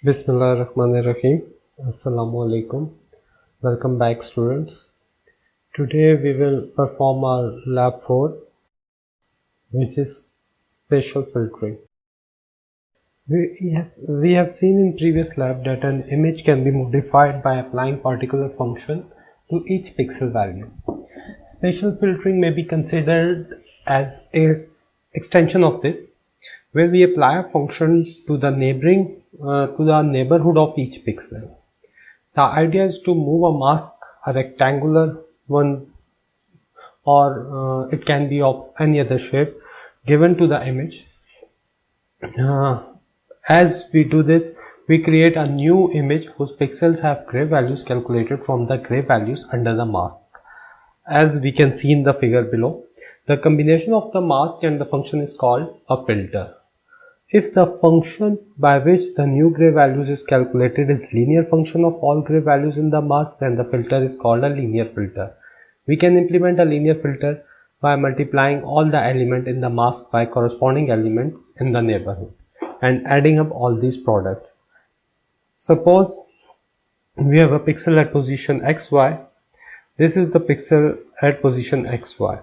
Bismillahirrahmanirrahim. Assalamu alaikum. Welcome back, students. Today we will perform our lab 4, which is spatial filtering. We have seen in previous lab that an image can be modified by applying particular function to each pixel value. Spatial filtering may be considered as an extension of this, where we apply a function to the neighborhood of each pixel. The idea is to move a mask, a rectangular one, or it can be of any other shape given to the image. As we do this, we create a new image whose pixels have gray values calculated from the gray values under the mask. As we can see in the figure below, the combination of the mask and the function is called a filter. If the function by which the new gray values is calculated is linear function of all gray values in the mask, then the filter is called a linear filter. We can implement a linear filter by multiplying all the elements in the mask by corresponding elements in the neighborhood and adding up all these products. Suppose we have a pixel at position xy. This is the pixel at position xy,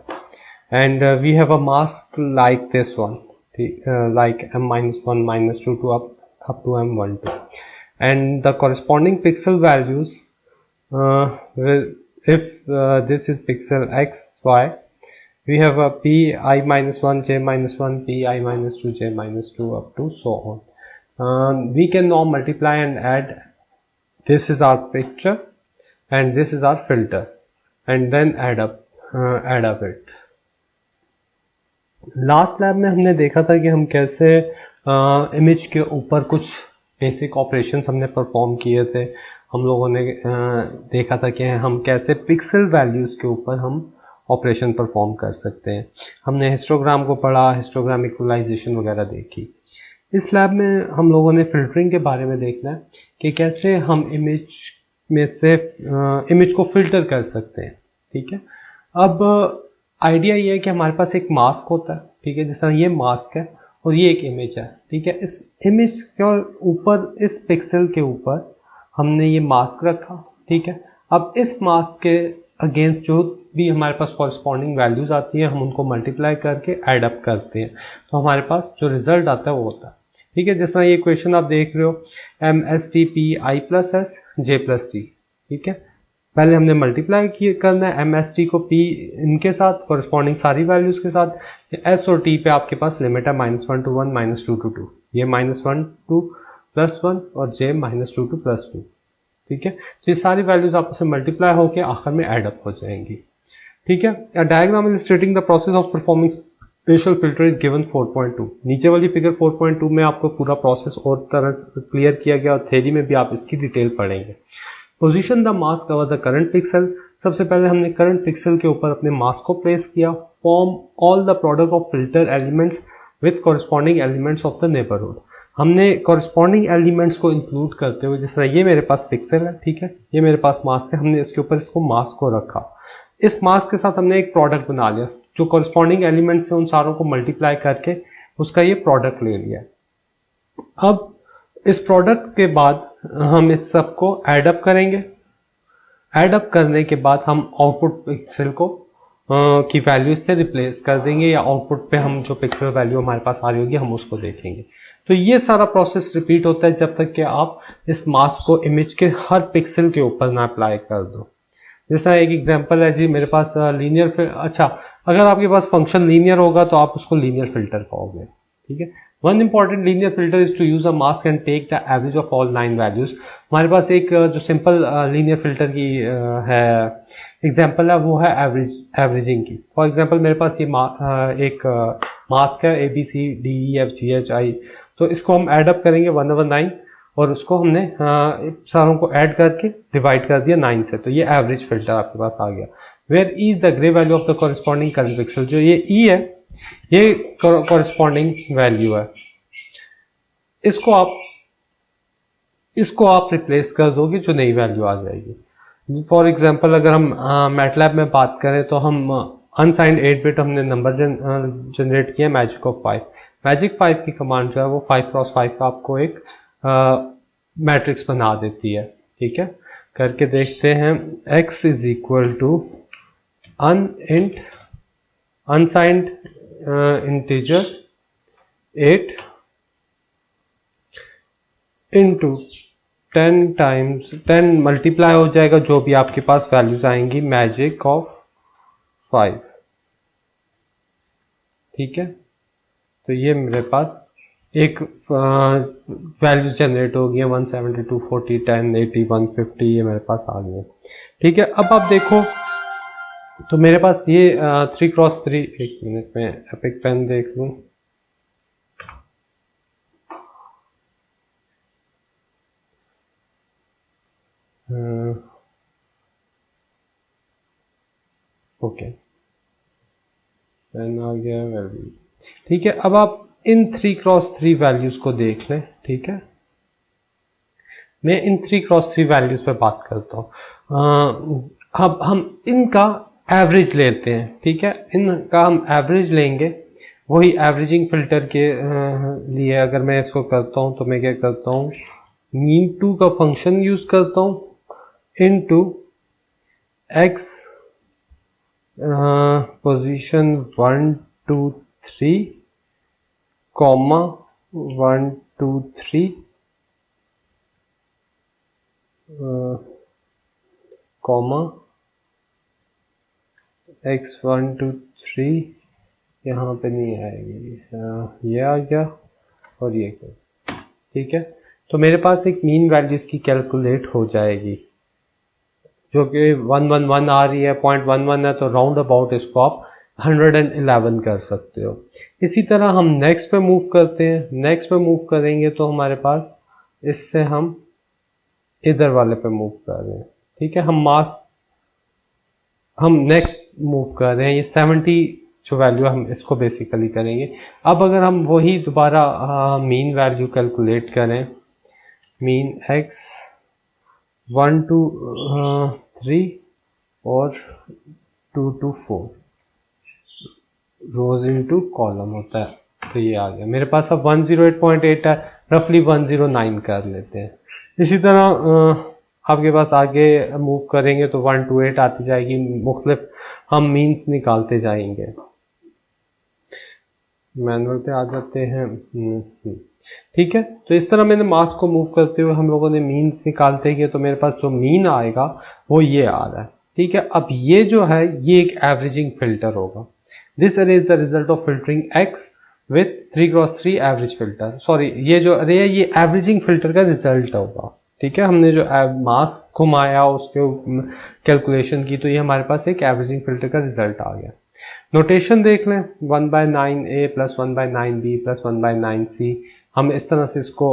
and we have a mask like this one, like m-1, -2 to up to m12, and the corresponding pixel values, if this is pixel xy, we have a pi-1, j-1, pi-2, j-2 up to so on. We can now multiply and add. This is our picture and this is our filter, and then add up it. Last lab में हमने देखा था कि हम कैसे image के ऊपर कुछ बेसिक ऑपरेशंस हमने परफॉर्म किए थे. हम लोगों ने देखा था कि हम कैसे पिक्सल वैल्यूज़ के ऊपर हम ऑपरेशन परफॉर्म कर सकते हैं. हमने हिस्टोग्राम को पढ़ा, हिस्टोग्राम इक्वलाइजेशन वगैरह देखी. इस लैब में हम लोगों ने फिल्टरिंग के बारे में देखना है कि कैसे हम इमेज में से इमेज को फिल्टर कर सकते हैं. ठीक है, अब आइडिया ये है कि हमारे पास एक मास्क होता है. ठीक है, जैसा ये मास्क है और ये एक इमेज है. ठीक है, इस इमेज के ऊपर, इस पिक्सल के ऊपर हमने ये मास्क रखा. ठीक है, अब इस मास्क के अगेंस्ट जो भी हमारे पास कॉरस्पॉन्डिंग वैल्यूज आती हैं, हम उनको मल्टीप्लाई करके ऐड अप करते हैं, तो हमारे पास जो रिजल्ट आता है वो होता है. ठीक है, जैसा ये क्वेश्चन आप देख रहे हो, MST Pi+S J+T. ठीक है, पहले हमने मल्टीप्लाई करना है MST को P इनके साथ कॉरस्पॉन्डिंग सारी वैल्यूज के साथ. S और T पे आपके पास लिमिट है -1 to 1, -2 to 2. ये -1 to +1 और J -2 to +2. ठीक है, तो ये सारी वैल्यूज आपस में मल्टीप्लाई होकर आखिर में एड अप हो जाएंगी. ठीक है, a diagram illustrating the process of performing special filter is given 4.2. नीचे वाली फिगर 4.2 में आपको पूरा प्रोसेस और तरह से क्लियर किया गया और थ्योरी में भी आप इसकी डिटेल पढ़ेंगे. Position the mask over the current pixel. सबसे पहले हमने करंट पिक्सल के ऊपर अपने मास्क को प्लेस किया. Form all the product of filter elements with corresponding elements of the neighbourhood. हमने कॉरस्पॉन्डिंग एलिमेंट्स को इंक्लूड करते हुए, जिस तरह ये मेरे पास पिक्सल है, ठीक है, ये मेरे पास मास्क है, हमने इसके ऊपर इसको मास्क को रखा. इस मास्क के साथ हमने एक प्रोडक्ट बना लिया, जो कॉरस्पॉन्डिंग एलिमेंट्स से उन सारों को मल्टीप्लाई करके उसका ये प्रोडक्ट ले लिया. अब इस प्रोडक्ट के बाद हम इस सब को ऐड अप करेंगे. ऐड अप करने के बाद हम आउटपुट पिक्सल को की वैल्यू से रिप्लेस कर देंगे, या आउटपुट पे हम जो पिक्सल वैल्यू हमारे पास आ रही होगी हम उसको देखेंगे. तो ये सारा प्रोसेस रिपीट होता है जब तक कि आप इस मास्क को इमेज के हर पिक्सल के ऊपर ना अप्लाई कर दो. जैसा एक एग्जांपल है जी, मेरे पास लीनियर, अच्छा, अगर आपके पास फंक्शन लीनियर होगा तो आप उसको लीनियर फिल्टर कहोगे. ठीक है, one important linear filter is to use a mask and take the average of all 9 values. हमारे पास एक जो सिंपल लीनियर फिल्टर की है एग्जांपल है, वो है एवरेजिंग की. फॉर एग्जांपल मेरे पास ये एक मास्क है ABCDEFGHI, तो इसको हम ऐड अप करेंगे 1/9 और उसको हमने सारों को ऐड करके डिवाइड कर दिया 9 से, तो ये एवरेज फिल्टर आपके पास आ गया. Where E is the grey value of the corresponding current pixel. जो ये ई है ये कॉरस्पॉन्डिंग वैल्यू है, इसको आप रिप्लेस कर दोगे, जो नई वैल्यू आ जाएगी. फॉर एग्जांपल अगर हम मैटलैब में बात करें तो हम अनसाइंड 8-बिट हमने नंबर जनरेट किया मैजिक ऑफ 5. मैजिक 5 की कमांड जो है वो 5 × 5 का आपको एक मैट्रिक्स बना देती है। ठीक है, करके देखते हैं। x is equal to unsigned integer 8 into 10 times 10 multiply हो जाएगा जो भी आपके पास वैल्यूज आएंगी मैजिक ऑफ 5। ठीक है, तो ये मेरे पास एक वैल्यू जनरेट हो गई है 172, 40, 10, 80, 150, ये मेरे पास आ गए। ठीक है, अब आप देखो तो मेरे पास ये 3x3, एक मिनट में एपिक पेन देख लूं। ओके, पेन आ गया वैल्यू। ठीक है, अब आप इन 3x3 वैल्यूज को देख लें। ठीक है, मैं इन 3x3 वैल्यूज पे बात करता हूँ। अब हम इनका एवरेज लेते हैं। ठीक है, इनका हम एवरेज लेंगे। वही एवरेजिंग फिल्टर के लिए अगर मैं इसको करता हूँ तो मैं क्या करता हूँ, मीन टू का फंक्शन यूज करता हूँ into x position 1 2 3 comma 1 2 3 comma x 1 2 3, यहाँ पे नहीं आएगी, ये आ गया और ये क्या। ठीक है, तो मेरे पास एक मीन वैल्यू इसकी कैलकुलेट हो जाएगी जो कि 111 आ रही है, 0.11 है, तो राउंड अबाउट इसको आप 111 कर सकते हो। इसी तरह हम नेक्स्ट पे मूव करते हैं। नेक्स्ट पे मूव करेंगे तो हमारे पास इससे हम इधर वाले पे मूव कर रहे हैं। ठीक है, हम नेक्स्ट मूव कर रहे हैं, ये 70 जो वैल्यू हम इसको बेसिकली करेंगे। अब अगर हम वही दोबारा मीन वैल्यू कैलकुलेट करें, मीन x 1 to 3 और 2 to 4 रोज इनटू कॉलम होता है, तो ये आ गया मेरे पास। अब 108.8 है, रफली 109 कर लेते हैं। इसी तरह आपके पास आगे मूव करेंगे तो 1 to 8 आती जाएगी, मुख्तलिफ हम मीन्स निकालते जाएंगे। मैनुअल पे आ जाते हैं। ठीक है, तो इस तरह मैंने मास को मूव करते हुए हम लोगों ने मीन्स निकालते गए, तो मेरे पास जो मीन आएगा वो ये आ रहा है। ठीक है, अब ये जो है ये एक एवरेजिंग फिल्टर होगा। दिस अरे is the result of filtering x with 3x3 average filter. Sorry, ये जो अरे है ये एवरेजिंग फिल्टर का रिजल्ट होगा। ठीक है, हमने जो मास घुमाया उसके कैलकुलेशन की, तो ये हमारे पास एक एवरेजिंग फिल्टर का रिजल्ट आ गया। नोटेशन देख लें, 1/9a plus 1/9b plus 1/9c। हम इस तरह से इसको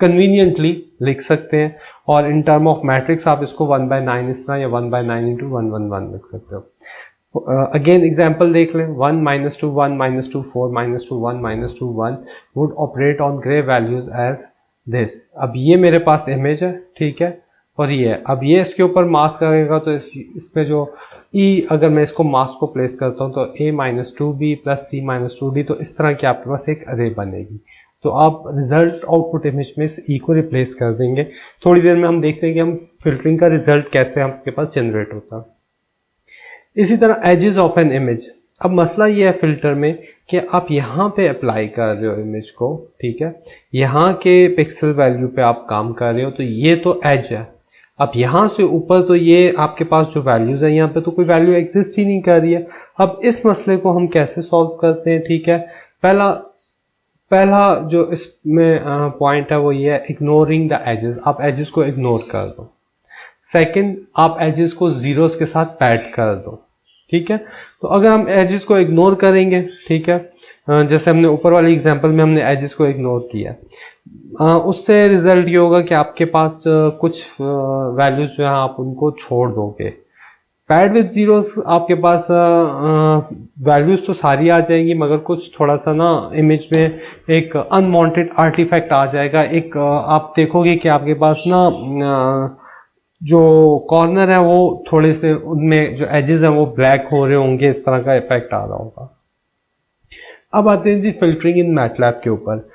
कन्वीनियंटली लिख सकते हैं, और इन टर्म ऑफ मैट्रिक्स आप इसको 1/9 इस तरह या 1/9 इंटू 111 लिख सकते हो। अगेन एग्जाम्पल देख लें, 1 - 2 1 - 2 4 - 2 1 - 2 1 would operate on grey values as this. अब ये मेरे पास इमेज है। ठीक है, और ये अब ये इसके ऊपर मास करेगा, तो इस पे जो अगर मैं इसको मास को प्लेस करता हूँ तो a - 2b plus c - 2d, तो इस तरह की आपके पास एक अरे बनेगी। तो आप रिजल्ट आउटपुट इमेज में इस को रिप्लेस कर देंगे। थोड़ी देर में हम देखते हैं कि हम फिल्टरिंग का रिजल्ट कैसे आपके पास जनरेट होता है। इसी तरह एजेस ऑफ एन इमेज। अब मसला ये है फिल्टर में कि आप यहाँ पे अप्लाई कर रहे हो इमेज को। ठीक है, यहाँ के पिक्सल वैल्यू पे आप काम कर रहे हो, तो ये तो एज है। अब यहाँ से ऊपर तो ये आपके पास जो वैल्यूज है, यहाँ पे तो कोई वैल्यू एग्जिस्ट ही नहीं कर रही है। अब इस मसले को हम कैसे सॉल्व करते हैं? ठीक है, पहला जो इसमें पॉइंट है वो ये है, इग्नोरिंग द एजेस। आप एजेस को इग्नोर कर दो। सेकंड, आप एजेस को जीरोस के साथ पैड कर दो। ठीक है, तो अगर हम एजेस को इग्नोर करेंगे, ठीक है, जैसे हमने ऊपर वाली एग्जांपल में हमने एजेस को इग्नोर किया, उससे रिजल्ट ये होगा कि आपके पास कुछ वैल्यूज जो है आप उनको छोड़ दोगे। पैड विद जीरोस आपके पास वैल्यूज तो सारी आ जाएंगी, मगर कुछ थोड़ा सा ना इमेज में एक अनवांटेड आर्टिफैक्ट आ जाएगा। एक आप देखोगे कि आपके पास ना जो कॉर्नर है वो थोड़े से, उनमें जो एजेस हैं वो ब्लैक हो रहे होंगे, इस तरह का इफेक्ट आ रहा होगा। अब आते हैं जी फिल्टरिंग इन मैटलैब के ऊपर।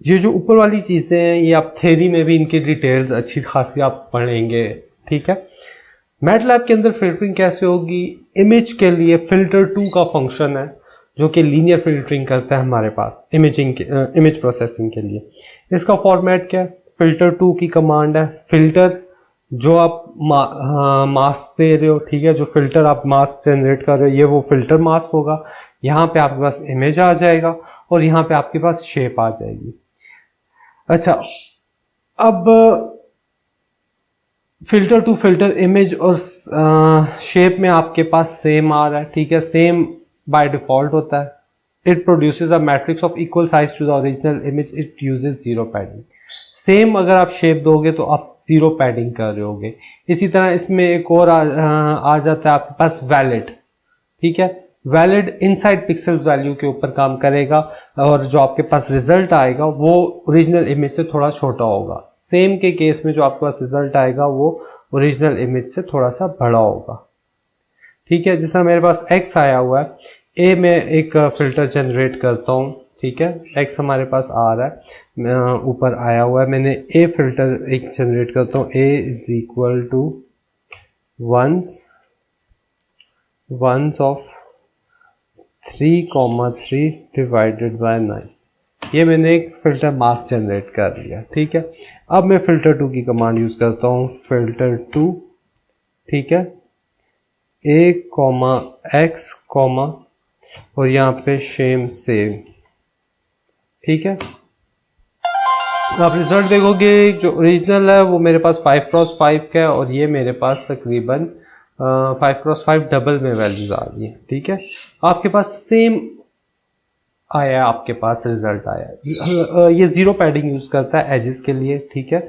ये जो ऊपर वाली चीज़ें हैं ये आप थ्योरी में भी इनकी डिटेल्स अच्छी खासी आप पढ़ेंगे, ठीक है। मैटलैब के अंदर फिल्टरिंग कैसे होगी, इमेज के लिए फिल्टर 2 का फंक्शन है जो कि लीनियर फिल्टरिंग करता है हमारे पास इमेज प्रोसेसिंग के लिए। इसका फॉर्मेट क्या है, फिल्टर 2 की कमांड है, फिल्टर जो आप मास्क दे रहे हो, ठीक है, जो फिल्टर आप मास्क जनरेट कर रहे हो ये वो फिल्टर मास्क होगा, यहाँ पे आपके पास इमेज आ जाएगा और यहाँ पे आपके पास शेप आ जाएगी। अच्छा, अब फिल्टर टू फिल्टर इमेज और शेप में आपके पास सेम आ रहा है, ठीक है, सेम बाय डिफॉल्ट होता है। It produces a matrix of equal size to the original image, it uses zero padding. Same अगर आप शेप दोगे तो आप जीरो पैडिंग कर रहे होगे। इसी तरह इसमें एक और आ जाता है आपके पास वैलिड, ठीक है, वैलिड इनसाइड पिक्सल्स वैल्यू के ऊपर काम करेगा और जो आपके पास रिजल्ट आएगा वो ओरिजिनल इमेज से थोड़ा छोटा होगा। सेम के केस में जो आपके पास रिजल्ट आएगा वो ओरिजिनल इमेज से थोड़ा सा बड़ा होगा, ठीक है। जैसा मेरे पास x आया हुआ है, a में एक फिल्टर जनरेट करता हूँ, ठीक है, x हमारे पास आ रहा है, ऊपर आया हुआ है, मैंने a फिल्टर एक जनरेट करता हूँ, a is equal to ones of 3,3 divided by 9। ये मैंने एक फिल्टर मास्क जनरेट कर लिया, ठीक है। अब मैं फिल्टर 2 की कमांड यूज करता हूँ, फिल्टर 2, ठीक है, a,x, और यहाँ पे सेम, ठीक है। आप रिजल्ट देखोगे जो ओरिजिनल है वो मेरे पास 5x5 का है और ये मेरे पास तकरीबन 5x5 डबल में वैल्यूज आ गई है, ठीक है। आपके पास सेम आया, आपके पास रिजल्ट आया। ये जीरो पैडिंग यूज करता है एजेस के लिए, ठीक है,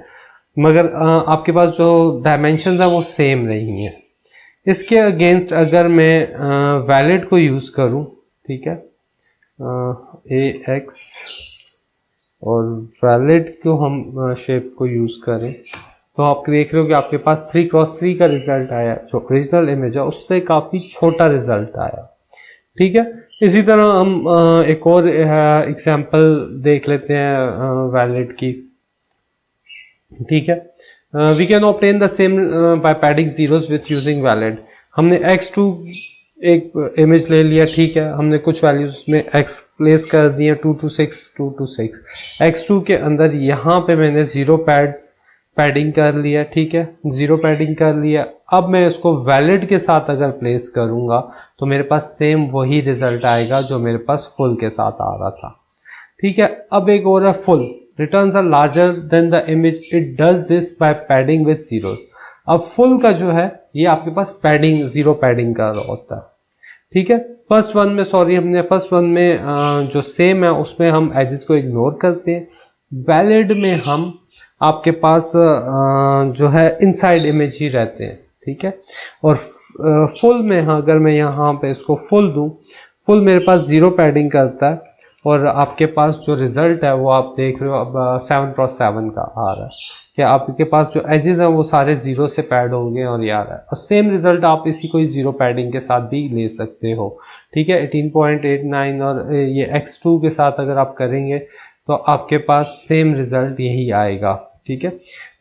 मगर आपके पास जो डायमेंशंस है वो सेम नहीं है। इसके अगेंस्ट अगर मैं वैलिड को यूज करूं, ठीक है, ax और वैलिड को हम शेप को यूज करें तो आप देख रहे हो कि आपके पास 3x3 का रिजल्ट आया, जो ओरिजिनल इमेज है उससे काफी छोटा रिजल्ट आया, ठीक है। इसी तरह हम एक और एग्जांपल देख लेते हैं वैलिड की, ठीक है। We can obtain the same by padding zeros with using valid. हमने x2 एक इमेज ले लिया, ठीक है, हमने कुछ वैल्यूज में x प्लेस कर दिए 2 to 6 x2 के अंदर यहाँ पे मैंने जीरो पैडिंग कर लिया, ठीक है, जीरो पैडिंग कर लिया। अब मैं इसको वैलिड के साथ अगर प्लेस करूंगा तो मेरे पास सेम वही रिजल्ट आएगा जो मेरे पास फुल के साथ आ रहा था, ठीक है। अब एक और है full, returns are larger than the image, it does this by padding with zeros. अब फुल का जो है ये आपके पास पैडिंग, जीरो पैडिंग का होता है, ठीक है। फर्स्ट वन में जो सेम है उसमें हम एजेस को इग्नोर करते हैं। वैलिड में हम आपके पास जो है इनसाइड इमेज ही रहते हैं, ठीक है। और फुल में अगर मैं यहाँ पे इसको फुल दूं, फुल मेरे पास जीरो पैडिंग करता है और आपके पास जो रिजल्ट है वो आप देख रहे हो अब 7x7 का आ रहा है, कि आपके पास जो एजेस हैं वो सारे जीरो से पैड होंगे और ये आ रहा है। और सेम रिजल्ट आप इसी को जीरो पैडिंग के साथ भी ले सकते हो, ठीक है। 18.89 और ये x2 के साथ अगर आप करेंगे तो आपके पास सेम रिजल्ट यही आएगा, ठीक है।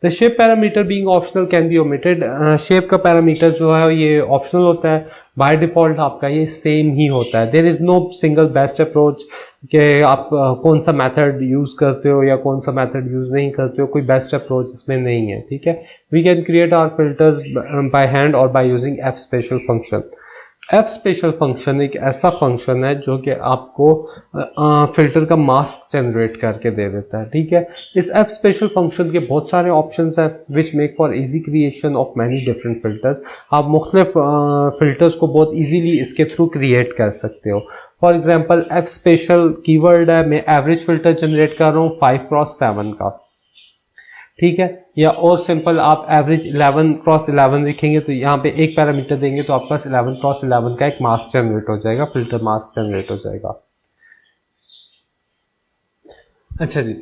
The shape parameter being optional can be omitted. Shape का पैरामीटर जो है ये ऑप्शनल होता है, बाय डिफॉल्ट आपका ये सेम ही होता है। There is no single best approach कि आप कौन सा मेथड यूज करते हो या कौन सा मेथड यूज नहीं करते हो, कोई बेस्ट अप्रोच इसमें नहीं है, ठीक है। We can create our filters by hand और by using F special function. F special function एक ऐसा फंक्शन है जो कि आपको फिल्टर का मास्क जनरेट करके दे देता है, ठीक है। इस एफ स्पेशल फंक्शन के बहुत सारे ऑप्शंस हैं which make for easy creation of many different filters. आप मुख्तलिफ फिल्टर्स को बहुत इजीली इसके थ्रू क्रिएट कर सकते हो। For example F special keyword है, मैं एवरेज फिल्टर जनरेट कर रहा हूँ 5x7 का, ठीक है। या और सिंपल आप एवरेज 11x11 लिखेंगे तो यहाँ पे एक पैरामीटर देंगे तो आपके पास 11x11 का एक मास्क जनरेट हो जाएगा, फिल्टर मास्क जनरेट हो जाएगा। अच्छा जी,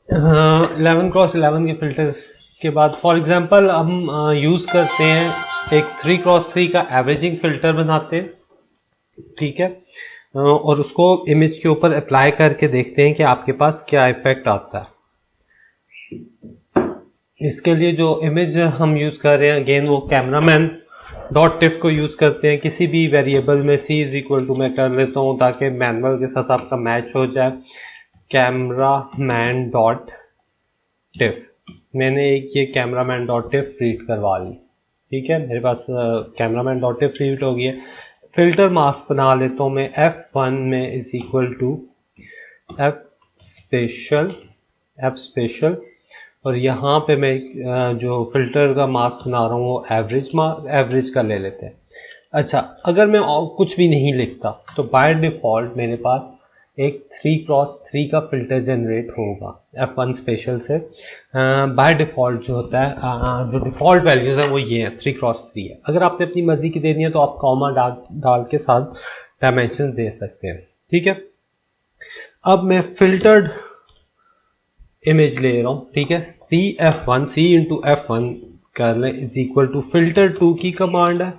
11x11 के फिल्टर्स के बाद फॉर एग्जांपल हम यूज करते हैं एक 3x3 का एवरेजिंग फिल्टर बनाते हैं, ठीक है। और उसको इमेज के ऊपर अप्लाई करके देखते हैं कि आपके पास क्या इफेक्ट आता है। इसके लिए जो इमेज हम यूज कर रहे हैं अगेन वो कैमरामैन डॉट टिफ को यूज करते हैं। किसी भी वेरिएबल में c इज इक्वल टू मैं कर लेता हूँ ताकि मैनुअल के साथ आपका मैच हो जाए। कैमरामैन डॉट टिफ, मैंने एक ये कैमरामैन डॉट टिफ रीड करवा ली, ठीक है, मेरे पास कैमरामैन डॉट टिफ रीड हो गई है। फिल्टर मास्क बना लेता हूँ मैं f1 में is equal to f special और यहाँ पे मैं जो फिल्टर का मास्क बना रहा हूँ वो एवरेज का ले लेते हैं। अच्छा, अगर मैं कुछ भी नहीं लिखता तो बाय डिफ़ॉल्ट मेरे पास एक 3x3 का फिल्टर जनरेट होगा f1 स्पेशल से। बाय डिफ़ॉल्ट जो होता है जो डिफ़ॉल्ट वैल्यूज़ है वो ये है 3x3 है। अगर आपने अपनी मर्जी की देनी है तो आप कॉमा डाल के साथ डायमेंशन दे सकते हैं, ठीक है। अब मैं फिल्टर्ड इमेज ले रहा हूँ, ठीक है, c इंटू f1 कर लें इज इक्वल टू फिल्टर 2 की कमांड है,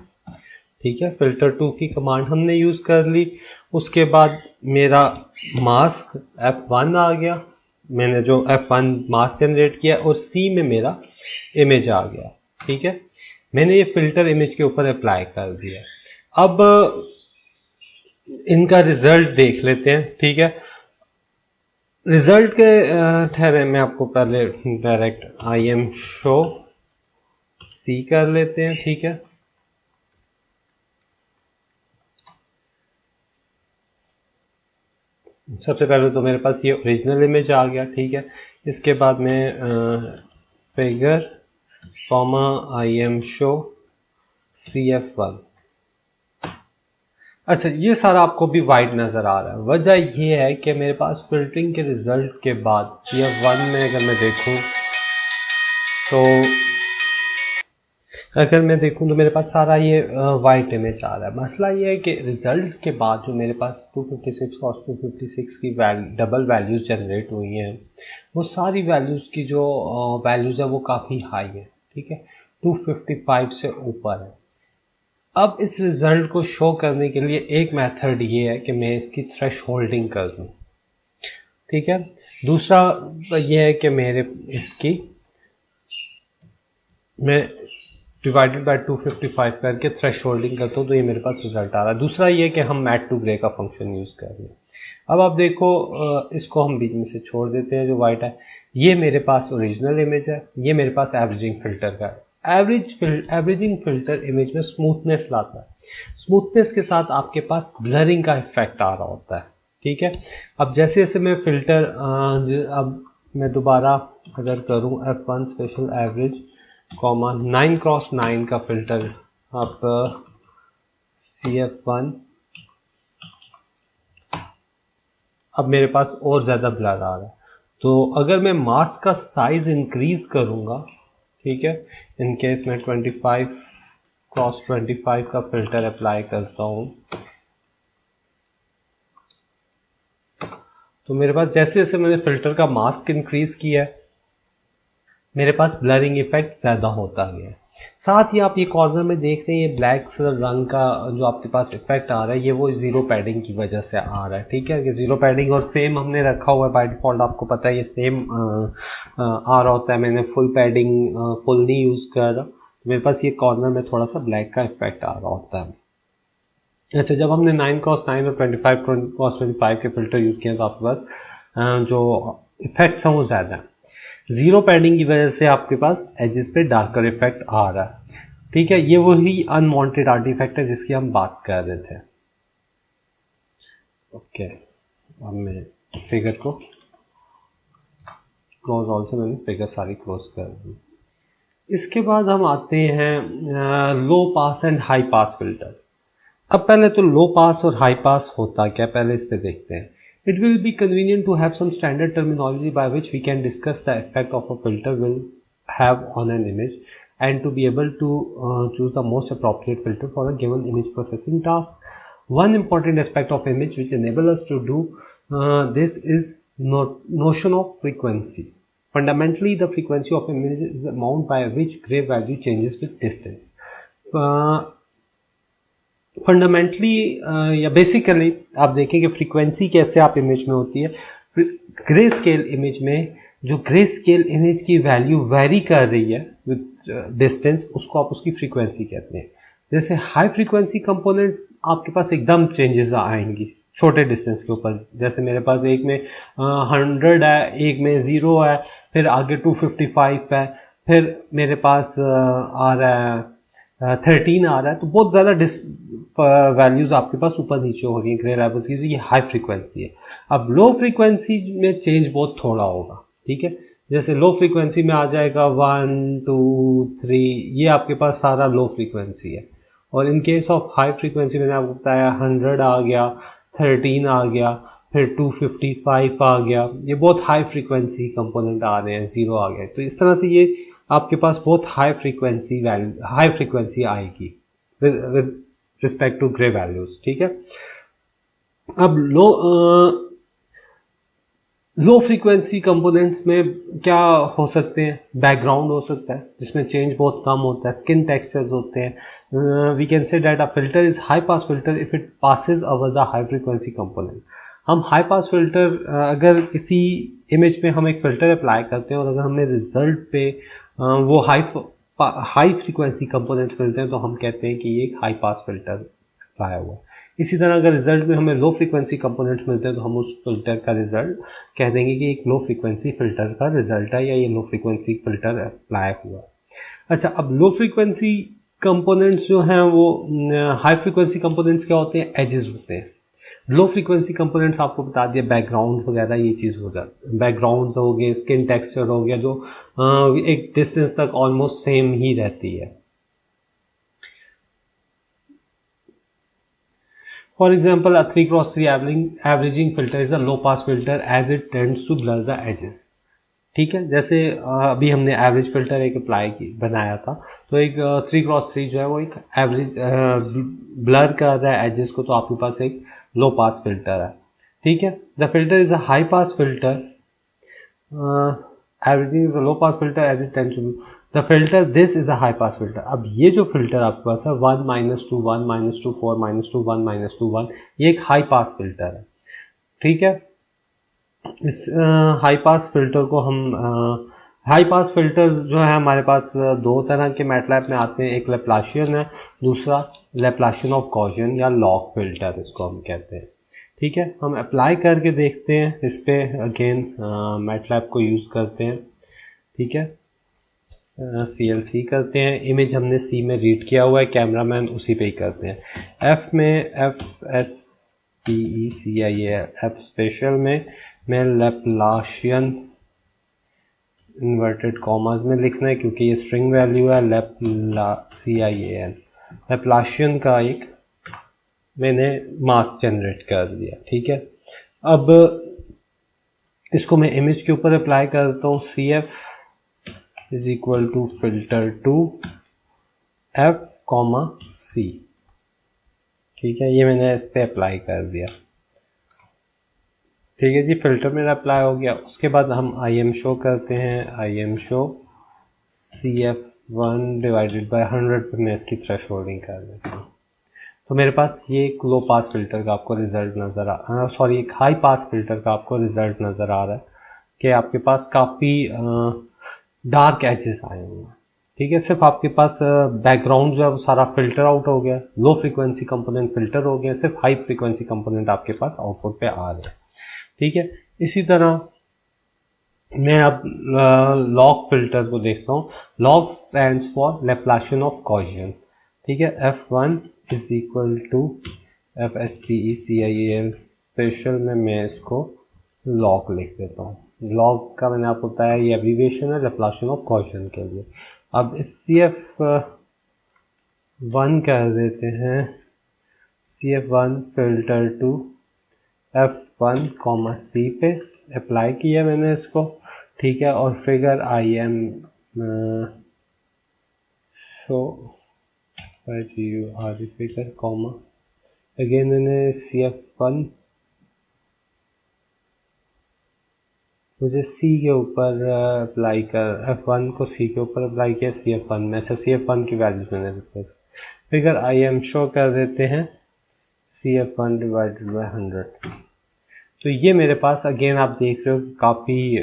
ठीक है, फिल्टर 2 की कमांड हमने यूज कर ली। उसके बाद मेरा मास्क f1 आ गया, मैंने जो f1 मास्क जनरेट किया और c में मेरा इमेज आ गया, ठीक है, मैंने ये फिल्टर इमेज के ऊपर अप्लाई कर दिया। अब इनका रिजल्ट देख लेते हैं, ठीक है। रिजल्ट के ठहरे मैं आपको पहले डायरेक्ट IM शो सी कर लेते हैं, ठीक है। सबसे पहले तो मेरे पास ये ओरिजिनल इमेज आ गया, ठीक है। इसके बाद में figure comma IM show CF1। अच्छा, ये सारा आपको भी वाइट नज़र आ रहा है। वजह ये है कि मेरे पास फिल्टरिंग के रिजल्ट के बाद CF1 में अगर मैं देखूं तो मेरे पास सारा ये वाइट इमेज आ रहा है। मसला ये है कि रिजल्ट के बाद जो मेरे पास 256 और 256 की डबल वैल्यूज जनरेट हुई हैं वो सारी वैल्यूज़ की जो वैल्यूज़ है वो काफ़ी हाई है, ठीक है, 255 से ऊपर है। अब इस रिजल्ट को शो करने के लिए एक मेथड ये है कि मैं इसकी थ्रेश होल्डिंग कर दूँ, ठीक है। दूसरा ये है कि मेरे इसकी मैं डिवाइडेड बाय 255 करके थ्रेश होल्डिंग करता हूँ तो ये मेरे पास रिजल्ट आ रहा है। दूसरा ये कि हम मैट टू ग्रे का फंक्शन यूज़ कर रहे हैं। अब आप देखो, इसको हम बीच में से छोड़ देते हैं जो वाइट है। ये मेरे पास ओरिजिनल इमेज है, ये मेरे पास एवरेजिंग फिल्टर का है। एवरेजिंग फिल्टर इमेज में स्मूथनेस लाता है। स्मूथनेस के साथ आपके पास ब्लरिंग का इफेक्ट आ रहा होता है, ठीक है। अब जैसे जैसे मैं फिल्टर अब मैं दोबारा अगर करूँ f1 special average comma 9x9 का फिल्टर आप CF1, अब मेरे पास और ज़्यादा ब्लर आ रहा है। तो अगर मैं मास्क का साइज इंक्रीज करूँगा, ठीक है, इन केस मैं 25x25 का फिल्टर अप्लाई करता हूँ तो मेरे पास जैसे जैसे मैंने फिल्टर का मास्क इंक्रीज किया है मेरे पास ब्लरिंग इफेक्ट ज़्यादा होता गया है। साथ ही आप ये कॉर्नर में देख रहे हैं ये ब्लैक रंग का जो आपके पास इफेक्ट आ रहा है ये वो जीरो पैडिंग की वजह से आ रहा है, ठीक है, कि जीरो पैडिंग और सेम हमने रखा हुआ है बाय डिफॉल्ट, आपको पता है ये सेम आ रहा होता है। मैंने फुल पैडिंग फुल नहीं यूज़ कर रहा, मेरे पास ये कॉर्नर में थोड़ा सा ब्लैक का इफेक्ट आ रहा होता है। अच्छा, जब हमने 9x9 और 25x25 के फिल्टर यूज़ किए तो आपके पास जो इफेक्ट्स हैं वो ज़्यादा है। जीरो पैडिंग की वजह से आपके पास एजेस पे डार्कर इफेक्ट आ रहा है, ठीक है, ये वही अनवांटेड आर्टिफैक्ट है जिसकी हम बात कर रहे थे। ओके, अब मैं फिगर को क्लोज ऑल से मैंने फिगर सारी क्लोज कर दी। इसके बाद हम आते हैं लो पास एंड हाई पास फिल्टर्स। अब पहले तो लो पास और हाई पास होता क्या, पहले इस पे देखते हैं। It will be convenient to have some standard terminology by which we can discuss the effect of a filter will have on an image and to be able to choose the most appropriate filter for a given image processing task. One important aspect of image which enable us to do this is notion of frequency. Fundamentally, the frequency of image is the amount by which gray value changes with distance. Fundamentally या basically आप देखें कि frequency कैसे आप image में होती है। Grey scale image में जो ग्रे स्केल इमेज की वैल्यू वेरी कर रही है विद डिस्टेंस, उसको आप उसकी फ्रीक्वेंसी कहते हैं। जैसे हाई फ्रीक्वेंसी कंपोनेंट आपके पास एकदम चेंजेस आएंगी छोटे डिस्टेंस के ऊपर। जैसे मेरे पास एक में 100 है, एक में 0 है, फिर आगे 255 है, फिर मेरे पास आ रहा है 13 आ रहा है, तो बहुत ज़्यादा वैल्यूज़ आपके पास ऊपर नीचे हो रही है ग्रे लेवल्स की, तो ये हाई फ्रीक्वेंसी है। अब लो फ्रीक्वेंसी में चेंज बहुत थोड़ा होगा, ठीक है। जैसे लो फ्रीक्वेंसी में आ जाएगा 1 2 3, ये आपके पास सारा लो फ्रीक्वेंसी है। और in case of high frequency मैंने आपको बताया 100 आ गया, 13 आ गया, फिर 255 आ गया, ये बहुत हाई फ्रीक्वेंसी कंपोनेंट आ रहे हैं, 0 आ गया। तो इस तरह से ये आपके पास बहुत हाई फ्रीक्वेंसी आएगी with respect to grey values, ठीक है। अब लो फ्रीक्वेंसी कंपोनेंट्स में क्या हो सकते हैं? बैकग्राउंड हो सकता है जिसमें चेंज बहुत कम होता है, स्किन टेक्सचर्स होते हैं। We can say that a filter is high pass filter if it passes over the high frequency component. हम हाई पास फिल्टर अगर किसी इमेज पे हम एक फिल्टर अप्लाई करते हैं और अगर हमें रिजल्ट पे वो हाई फ्रीक्वेंसी कंपोनेंट्स मिलते हैं, तो हम कहते हैं कि ये एक हाई पास फिल्टर अप्लाई हुआ। इसी तरह अगर रिजल्ट में हमें लो फ्रीक्वेंसी कंपोनेंट्स मिलते हैं, तो हम उस फिल्टर का रिजल्ट कह देंगे कि एक लो फ्रीक्वेंसी फिल्टर का रिजल्ट है, या ये लो फ्रीक्वेंसी फिल्टर अप्लाई हुआ। अच्छा, अब लो फ्रीक्वेंसी कंपोनेंट्स जो हैं वो हाई फ्रीक्वेंसी कंपोनेंट्स क्या होते हैं? एजेस होते हैं। लो फ्रीक्वेंसी कंपोनेंट्स आपको बता दिया, बैकग्राउंड वगैरह ये चीज़ हो जाती है। बैकग्राउंड हो गए, स्किन टेक्सचर हो गया, जो एक डिस्टेंस तक ऑलमोस्ट सेम ही रहती है। For example, a 3x3 averaging filter is a low pass filter as it tends to blur the edges. ठीक है, जैसे अभी हमने एवरेज फिल्टर एक अप्लाई बनाया था, तो एक 3x3 जो है वो एक एवरेज ब्लर कर रहा है एजेस को, तो आपके पास एक लो पास फिल्टर है, ठीक है। The filter is a high pass filter, averaging is a low pass filter as it tends to the filter this is a high pass filter. अब ये जो फिल्टर आपके पास है 1 -2 1 -2 4 -2 1 -2 1, ये एक हाई पास फिल्टर है, ठीक है। इस हाई पास फिल्टर को हम हाई पास फिल्टर्स जो है हमारे पास दो तरह के मैटलैब में आते हैं, एक लैप्लाशियन है, दूसरा लैप्लाशियन ऑफ गॉसियन या लॉग फिल्टर इसको हम कहते हैं, ठीक है। हम अप्लाई करके देखते हैं इस पे, अगेन मैटलैब को यूज़ करते हैं, ठीक है। CLC करते हैं, इमेज हमने C में रीड किया हुआ है, कैमरामैन उसी पे ही करते हैं। F में FSPECIA, F स्पेशल में मैं लैप्लाशियन इन्वर्टेड कॉमास में लिखना है क्योंकि ये स्ट्रिंग वैल्यू है, CIAN लैप्लाशियन का एक मैंने मास्क जनरेट कर दिया, ठीक है। अब इसको मैं इमेज के ऊपर अप्लाई करता हूँ, CF is equal to filter two F, C, ठीक है। ये मैंने इस पे अप्लाई कर दिया, ठीक है जी। फिल्टर मेरा अप्लाई हो गया। उसके बाद हम IM शो करते हैं, IM show CF1 divided by 100 पे मैं इसकी थ्रेशोल्डिंग कर देता हूँ। तो मेरे पास ये एक लो पास फिल्टर का आपको रिजल्ट नज़र एक हाई पास फिल्टर का आपको रिजल्ट नज़र आ रहा है कि आपके पास काफ़ी डार्क एजेस आए हुए हैं, ठीक है। सिर्फ आपके पास बैकग्राउंड जो है वो सारा फिल्टर आउट हो गया, लो फ्रीक्वेंसी कंपोनेंट फिल्टर हो गया, सिर्फ हाई फ्रीक्वेंसी कंपोनेंट आपके पास आउटपुट पे आ रहे हैं, ठीक है। इसी तरह मैं अब लॉग फिल्टर को देखता हूँ। Log stands for Laplacian of Gaussian, ठीक है। F1 is equal to FSPECIAL special में मैं इसको लॉग लिख देता हूँ। लॉग का मैंने आपको बताया ये एब्रीविएशन है लैप्लाशियन ऑफ गॉसियन के लिए। अब इस CF1 कर देते हैं, CF1 filter two F1, C पे अप्लाई किया मैंने इसको, ठीक है। और figure IM show figure comma, again मैंने CF1 मुझे C के ऊपर अप्लाई कर, F1 को C के ऊपर अप्लाई किया CF1 में। अच्छा, CF1 की वैल्यूज मैंने फिगर आई एम शो कर देते हैं CF1 डिवाइडेड बाई 100। तो ये मेरे पास अगेन आप देख रहे हो काफ़ी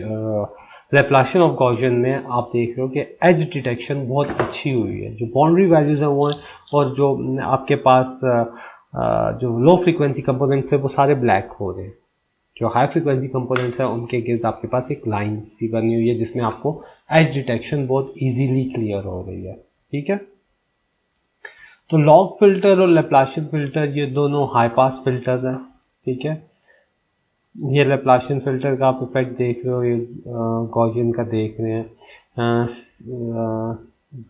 लैप्लाशियन ऑफ गॉसियन में आप देख रहे हो कि एज डिटेक्शन बहुत अच्छी हुई है। जो बाउंड्री वैल्यूज़ हैं वो हैं, और जो आपके पास जो लो फ्रीक्वेंसी कंपोनेंट थे वो सारे ब्लैक हो रहे हैं। जो हाई फ्रीक्वेंसी कंपोनेंट्स हैं उनके गिर्द आपके पास एक लाइन सी बनी हुई है जिसमें आपको एज डिटेक्शन बहुत इजीली क्लियर हो रही है। ठीक है, तो लॉग फिल्टर और लैप्लाशियन फिल्टर ये दोनों हाई पास फिल्टर्स हैं। ठीक है, ये लैप्लाशियन फिल्टर का आप इफेक्ट देख रहे हो, ये गॉसियन का देख रहे हैं।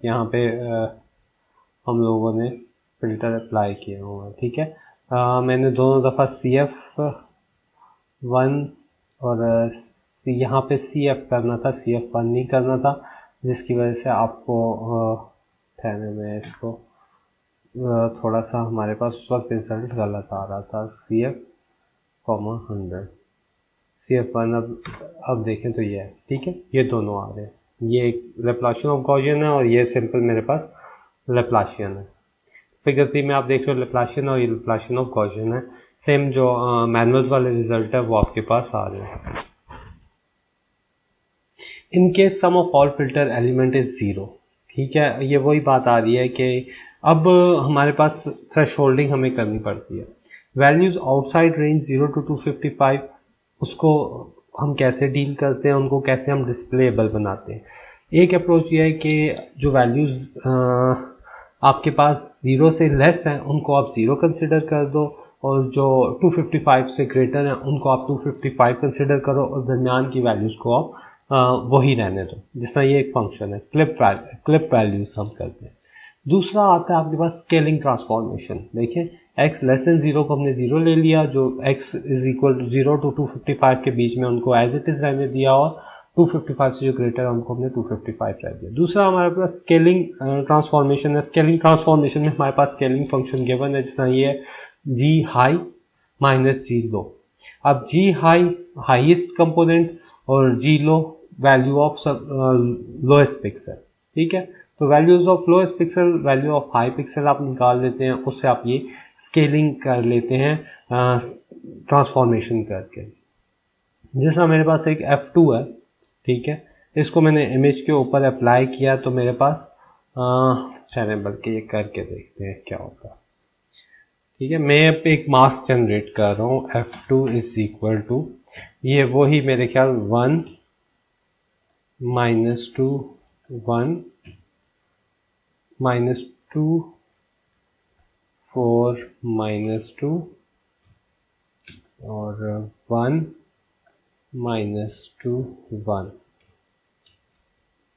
यहाँ पे हम लोगों ने फिल्टर अप्लाई किए हुए हैं। ठीक है, मैंने दोनों दफ़ा CF1 और यहाँ पे CF करना था, CF1 नहीं करना था, जिसकी वजह से आपको ठहरने में इसको थोड़ा सा हमारे पास उस वक्त रिजल्ट गलत आ रहा था। CF100 CF1 अब देखें तो ये है। ठीक है, ये दोनों आ रहे हैं, ये एक लैप्लाशियन ऑफ गॉसियन है और ये सिंपल मेरे पास लैप्लाशियन है। फिगर 3 में आप देख रहे हो लैप्लाशियन और ये लैप्लाशियन ऑफ गॉसियन है। सेम जो मैनुअल्स वाले रिजल्ट है वो आपके पास आ रहे हैं। In case sum of all filter element is 0। ठीक है, ये वही बात आ रही है कि अब हमारे पास थ्रेशोल्डिंग हमें करनी पड़ती है। वैल्यूज आउटसाइड रेंज 0 to 255 उसको हम कैसे डील करते हैं, उनको कैसे हम डिस्प्लेबल बनाते हैं। एक अप्रोच ये है कि जो वैल्यूज़ आपके पास 0 से लेस हैं उनको आप 0 कंसिडर कर दो, और जो 255 से ग्रेटर हैं उनको आप 255 कंसिडर करो, और दरमियान की वैल्यूज़ को आप वही रहने दो। जिस तरह ये एक फंक्शन है क्लिप वैल्यूज हम करते हैं। दूसरा आता है आपके पास स्केलिंग ट्रांसफॉर्मेशन। देखिए x लेस देन 0 को हमने 0 ले लिया, जो x is equal to 0 to 255 के बीच में उनको एज इट इज रहने दिया, और 255 से जो ग्रेटर है उनको हमने 255 रह दिया। दूसरा हमारे पास स्केलिंग ट्रांसफॉर्मेशन है। स्केलिंग ट्रांसफॉर्मेशन में हमारे पास स्केलिंग फंक्शन गिवन है, जिस तरह ये g हाई माइनस g लो। अब g हाई हाईएस्ट कंपोनेंट और g low value of lowest pixel. ठीक है, तो values of lowest pixel, value of high pixel आप निकाल लेते हैं, उससे आप ये स्केलिंग कर लेते हैं ट्रांसफॉर्मेशन करके। जैसा मेरे पास एक F2 है, ठीक है, इसको मैंने इमेज के ऊपर अप्लाई किया तो मेरे पास ठहरे बल्कि ये करके देखते हैं क्या होता है। ठीक है, मैं अब एक मास्क जनरेट कर रहा हूँ। F2 इज इक्वल टू ये वही मेरे ख्याल 1 -2 1 -2 4 -2 और 1 -2 1,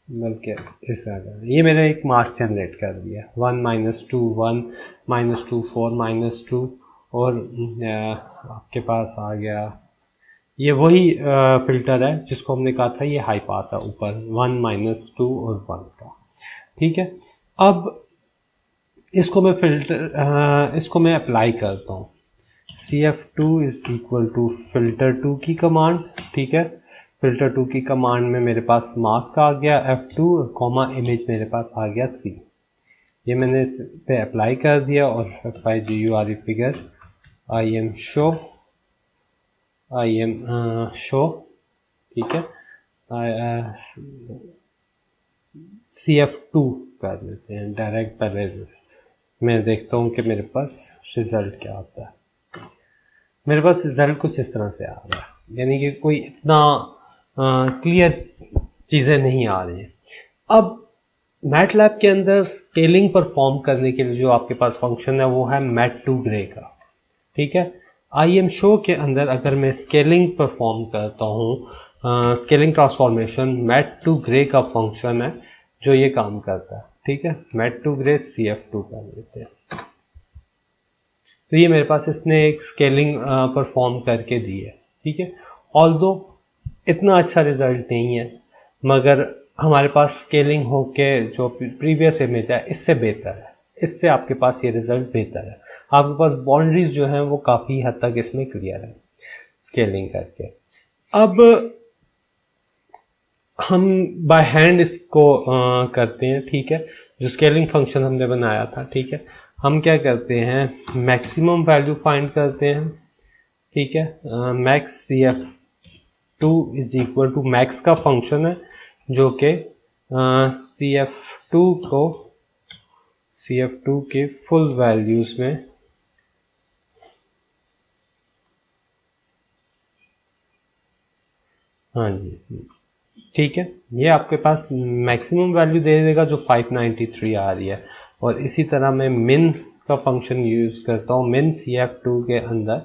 बल्कि इस तरह ये मैंने एक मास्क जनरेट कर दिया। 1 -2 1 -2 4 -2 और आपके पास आ गया ये वही फिल्टर है जिसको हमने कहा था ये हाई पास है ऊपर 1 -2 और 1 का। ठीक है, अब इसको मैं अप्लाई करता हूँ। CF2 is equal to filter 2 की कमांड। ठीक है, फिल्टर 2 की कमांड में मेरे पास मास्क आ गया F2 कॉमा इमेज मेरे पास आ गया C। ये मैंने इस पे अप्लाई कर दिया और FIGURE figure I M show ठीक है, CF2 कर लेते हैं डायरेक्ट। पहले मैं देखता हूँ कि मेरे पास रिजल्ट क्या आता है। मेरे पास रिजल्ट कुछ इस तरह से आ रहा है, यानी कि कोई इतना क्लियर चीज़ें नहीं आ रही हैं। अब मैटलैब के अंदर स्केलिंग परफॉर्म करने के लिए जो आपके पास फंक्शन है वो है mat2gray का। ठीक है, IMShow के अंदर अगर मैं स्केलिंग परफॉर्म करता हूँ, स्केलिंग ट्रांसफॉर्मेशन, mat2gray का फंक्शन है जो ये काम करता है। ठीक है, mat2gray CF2 कर लेते हैं। तो ये मेरे पास इसने एक स्केलिंग परफॉर्म करके दी है। ठीक है, ऑल्दो इतना अच्छा रिजल्ट नहीं है, मगर हमारे पास स्केलिंग होके जो प्रीवियस इमेज है इससे बेहतर है। इससे आपके पास ये रिजल्ट बेहतर है। आपके पास बाउंड्रीज जो हैं वो काफ़ी हद तक इसमें क्लियर है स्केलिंग करके। अब हम बाय हैंड इसको करते हैं। ठीक है, जो स्केलिंग फंक्शन हमने बनाया था, ठीक है, हम क्या करते हैं, मैक्सिमम वैल्यू फाइंड करते हैं। ठीक है, max C F two is equal to max का फंक्शन है जो कि सी एफ टू के फुल वैल्यूज में हाँ जी ठीक है, ये आपके पास मैक्सिमम वैल्यू दे देगा जो 593 आ रही है। और इसी तरह मैं मिन का फंक्शन यूज़ करता हूँ, मिन सी एफ टू के अंदर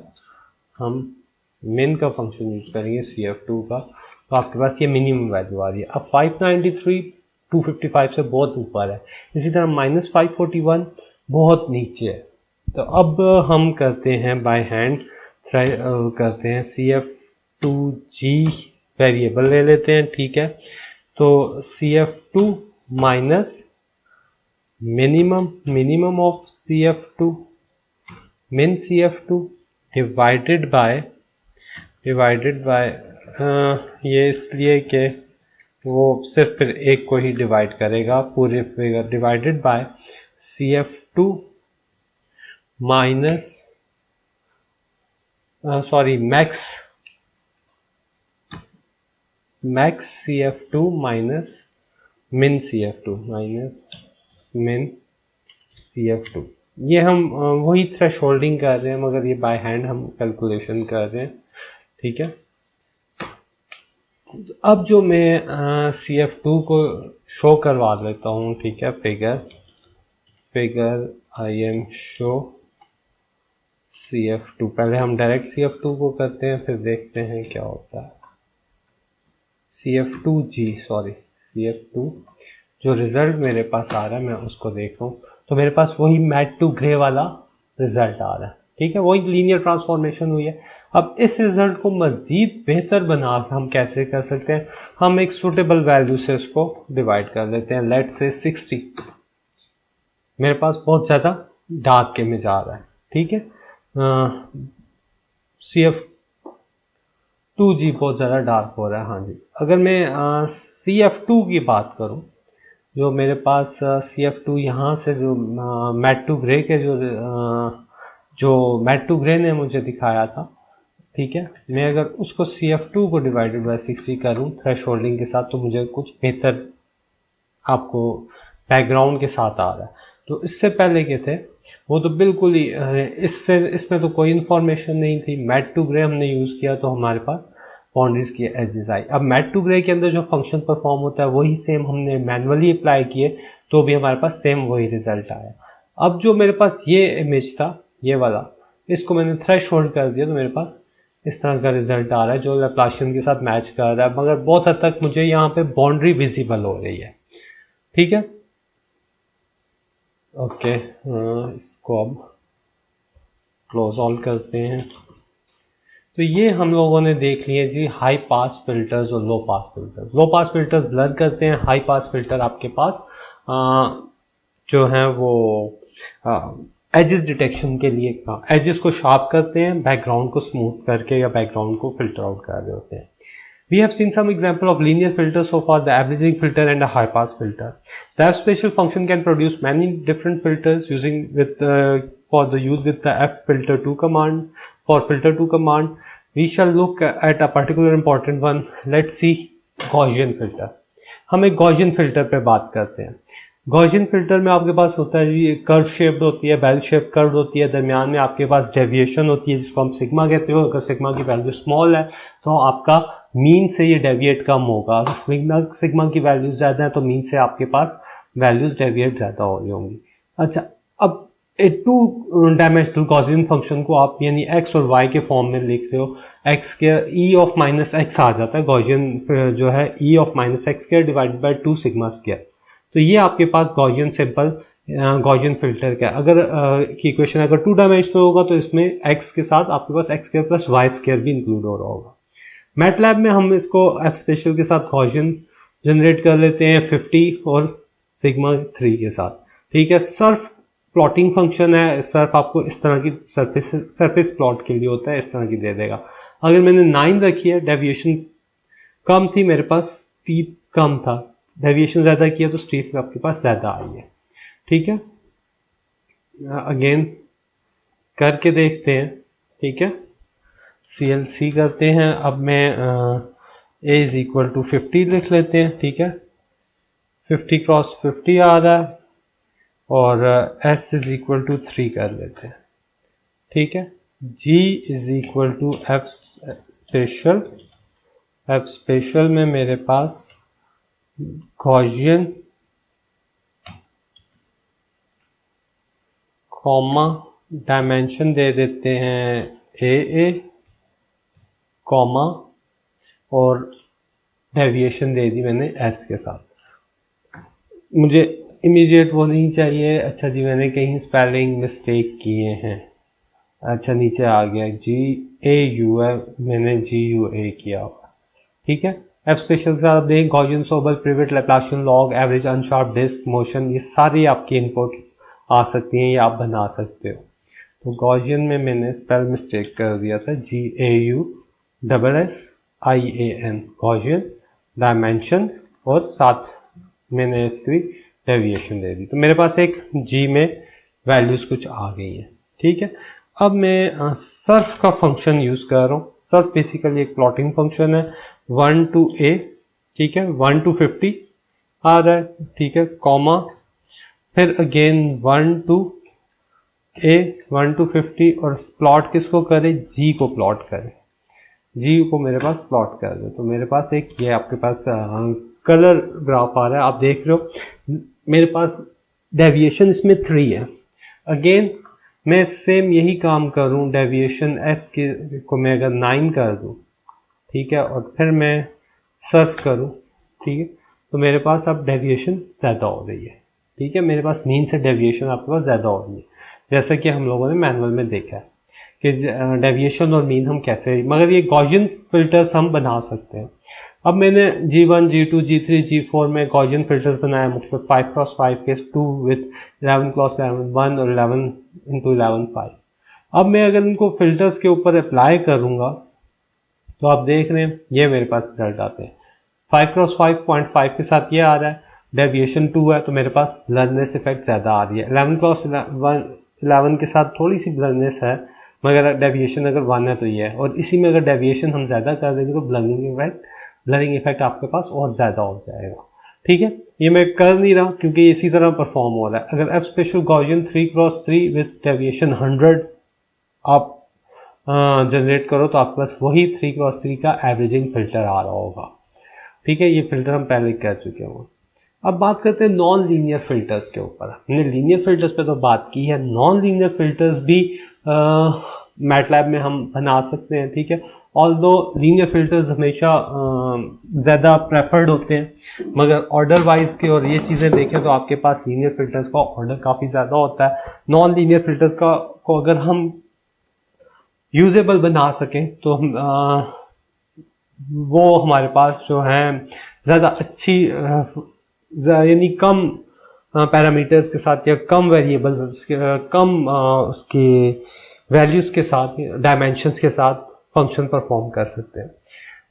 हम मिन का फंक्शन यूज करेंगे सी एफ टू का, तो आपके पास ये मिनिमम वैल्यू आ रही है। अब 593 255 से बहुत ऊपर है, इसी तरह -541 बहुत नीचे है। तो अब हम करते हैं बाय हैंड करते हैं C F two G variable ले लेते हैं। ठीक है, तो C F two minus minimum of C F two min C F two divided by ये इसलिए कि वो सिर्फ फिर एक को ही डिवाइड करेगा पूरे figure, divided by C F two minus sorry max C F two minus min C F two minus min C F to. ये हम वही थ्रेशोल्डिंग कर रहे हैं मगर ये बाय हैंड हम कैलकुलेशन कर रहे हैं। ठीक है, अब जो मैं सी एफ टू को शो करवा लेता हूँ। ठीक है, figure I M show C F two, पहले हम डायरेक्ट सी एफ टू को करते हैं फिर देखते हैं क्या होता है। सी एफ टू जो रिजल्ट मेरे पास आ रहा है मैं उसको देख रहा हूँ, तो मेरे पास वही मैट टू ग्रे वाला रिजल्ट आ रहा है। ठीक है, वही लीनियर ट्रांसफॉर्मेशन हुई है। अब इस रिजल्ट को मज़ीद बेहतर बना के हम कैसे कर सकते हैं, हम एक सूटेबल वैल्यू से इसको डिवाइड कर लेते हैं। लेट्स से 60 मेरे पास बहुत ज़्यादा डार्क इमेज आ रहा है। ठीक है, सी एफ टू जी बहुत ज़्यादा डार्क हो रहा है। हाँ जी, अगर मैं सी एफ टू की बात करूँ, जो मेरे पास सी एफ टू यहाँ से जो मैट टू ग्रे के जो मैट टू ग्रे ने मुझे दिखाया था। ठीक है, मैं अगर उसको सी एफ टू को डिवाइडेड बाई 60 करूँ थ्रेश होल्डिंग के साथ, तो मुझे कुछ बेहतर आपको बैकग्राउंड के साथ आ रहा है। तो इससे पहले के थे वो तो बिल्कुल ही इसमें तो कोई इन्फॉर्मेशन नहीं थी। मैट टू ग्रे हमने यूज़ किया तो हमारे पास बाउंड्रीज की एजेस आई। अब मैट टू ग्रे के अंदर जो फंक्शन परफॉर्म होता है वही सेम हमने मैनुअली अप्लाई किए तो भी हमारे पास सेम वही रिजल्ट आया। अब जो मेरे पास ये इमेज था ये वाला, इसको मैंने थ्रेश होल्ड कर दिया तो मेरे पास इस तरह का रिजल्ट आ रहा है जो लैप्लाशियन के साथ मैच कर रहा है, मगर बहुत हद तक मुझे यहाँ पे बाउंड्री विजिबल हो रही है। ठीक है, ओके, इसको अब क्लोज ऑल करते हैं। तो ये हम लोगों ने देख लिए जी हाई पास फिल्टर्स और लो पास फिल्टर्स। लो पास फिल्टर्स ब्लर करते हैं, हाई पास फिल्टर आपके पास जो है वो एजेस डिटेक्शन के लिए एजेस को शार्प करते हैं, बैकग्राउंड को स्मूथ करके या बैकग्राउंड को फिल्टर आउट कर रहे होते हैं। We have seen some example of linear filters so far, the averaging filter and a high pass filter. The F special function can produce many different filters using for the use with the F filter 2 command. For filter 2 command, we shall look at a particular important one. Let's see Gaussian filter. हम एक Gaussian filter पे बात करते हैं। Gaussian filter में आपके पास होता है जी कर्व शेप्ड होती है, बेल शेप कर्व होती है, दरमियान में आपके पास डेविएशन होती है जिसको हम सिग्मा कहते हो। अगर सिग्मा की वैल्यू स्मॉल है तो आपका मीन से ये डेविएट कम होगा, अगर सिग्मा की वैल्यू ज़्यादा है तो मीन से आपके पास वैल्यूज डेविएट ज़्यादा हो रही होंगी। अच्छा, अब एक टू डायमेंशनल गॉसियन फंक्शन को आप यानी एक्स और वाई के फॉर्म में लिख रहे हो, एक्स के ई ऑफ माइनस एक्स आ जाता है, गॉसियन जो है ई of minus x square divided by 2 sigma square. तो ये आपके पास गॉसियन सिंपल गॉसियन फिल्टर का अगर की इक्वेशन अगर 2 डायमेंशनल होगा तो इसमें एक्स के साथ आपके पास X square plus Y square भी इंक्लूड हो रहा होगा। मैटलैब में हम इसको एफ स्पेशल के साथ गॉसियन जनरेट कर लेते हैं 50 और सिग्मा 3 के साथ। ठीक है, सर्फ प्लॉटिंग फंक्शन है, सर्फ आपको इस तरह की सरफेस प्लॉट के लिए होता है, इस तरह की दे देगा। अगर मैंने 9 रखी है, डेविएशन कम थी मेरे पास, स्टीप कम था, डेविएशन ज़्यादा किया तो स्टीप आपके पास ज़्यादा आई है। ठीक है, अगेन करके देखते हैं, ठीक है। CLC करते हैं। अब मैं A इज इक्वल टू 50 लिख लेते हैं, ठीक है। 50 क्रॉस 50 आ रहा है और S इज इक्वल टू 3 कर लेते हैं, ठीक है। G is equal to F special. F special में मेरे पास गॉसियन कॉमा डायमेंशन दे देते हैं AA कॉमा और डेविएशन दे दी मैंने S के साथ। मुझे इमीडिएट वो नहीं चाहिए, अच्छा जी मैंने कहीं स्पेलिंग मिस्टेक किए हैं, अच्छा नीचे आ गया GAU है, मैंने GUA किया हुआ, ठीक है। F स्पेशल के साथ दें Gaussian Sobel Prewitt Laplacian log average unsharp disk motion, ये सारी आपकी इनपुट आ सकती हैं, ये आप बना सकते हो। तो गॉसियन में मैंने स्पेल मिस्टेक कर दिया था, GAUSSIAN गॉसियन डायमेंशन और साथ मैंने इसकी डेविएशन दे दी, तो मेरे पास एक G में वैल्यूज कुछ आ गई हैं, ठीक है। अब मैं सर्फ का फंक्शन यूज कर रहा हूँ। सर्फ बेसिकली एक प्लॉटिंग फंक्शन है, 1 to A, ठीक है, 1 to 50 आ रहा है, ठीक है, कॉमा फिर अगेन 1 to A 1 to 50 और प्लॉट किसको करे, G को प्लॉट करे, G को मेरे पास प्लॉट कर दे। तो मेरे पास एक ये आपके पास कलर ग्राफ आ रहा है, आप देख रहे हो मेरे पास डेविएशन इसमें 3 है। अगेन मैं सेम यही काम करूं, डेविएशन S के को मैं अगर 9 कर दूं, ठीक है, और फिर मैं सर्फ करूं, ठीक है, तो मेरे पास अब डेविएशन ज़्यादा हो रही है, ठीक है। मेरे पास मीन से डेविएशन आपके पास ज़्यादा हो रही है, जैसा कि हम लोगों ने मैनुअल में देखा है कि डेविएशन और मीन हम कैसे, मगर ये गॉसियन फिल्टर्स हम बना सकते हैं। अब मैंने G1, G2, G3, G4 में गॉसियन फिल्टर्स बनाए मुख्तलिफ 5 क्रॉस 5 के, 2 विथ 11 क्रॉस 11, 1 और 11 into 11 5। अब मैं अगर इनको फिल्टर्स के ऊपर अप्लाई करूंगा तो आप देख रहे हैं ये मेरे पास रिजल्ट आते हैं। 5 क्रॉस 5.5 के साथ ये आ रहा है, डेविएशन 2 है तो मेरे पास ब्लरनेस इफेक्ट ज़्यादा आ रही है। 11 क्रॉस 11 के साथ थोड़ी सी ब्लरनेस है, मगर डेविएशन अगर 1 है तो ये है, और इसी में अगर डेविएशन हम ज़्यादा कर देंगे तो ब्लरिंग इफेक्ट आपके पास और ज़्यादा हो जाएगा, ठीक है। ये मैं कर नहीं रहा क्योंकि इसी तरह परफॉर्म हो रहा है। अगर F special Gaussian 3 cross 3 with deviation 100 आप जनरेट करो तो आपके पास वही 3 क्रॉस 3 का एवरेजिंग फिल्टर आ रहा होगा, ठीक है। ये फिल्टर हम पहले कर चुके हैं। अब बात करते हैं नॉन लीनियर फिल्टर्स के ऊपर। हमने लीनियर फिल्टर्स पे तो बात की है, नॉन लीनियर फिल्टर्स भी मैटलैब में हम बना सकते हैं, ठीक है। ऑल्दो लीनियर फिल्टर्स हमेशा ज़्यादा प्रेफर्ड होते हैं, मगर ऑर्डर वाइज के और ये चीज़ें देखें तो आपके पास लीनियर फिल्टर्स का ऑर्डर काफ़ी ज़्यादा होता है। नॉन लीनियर फिल्टर्स को अगर हम यूजेबल बना सकें तो हम वो हमारे पास जो है ज़्यादा अच्छी यानी कम पैरामीटर्स के साथ या कम वेरिएबल्स कम उसके वैल्यूज़ के साथ, डायमेंशंस के साथ फंक्शन परफॉर्म कर सकते हैं।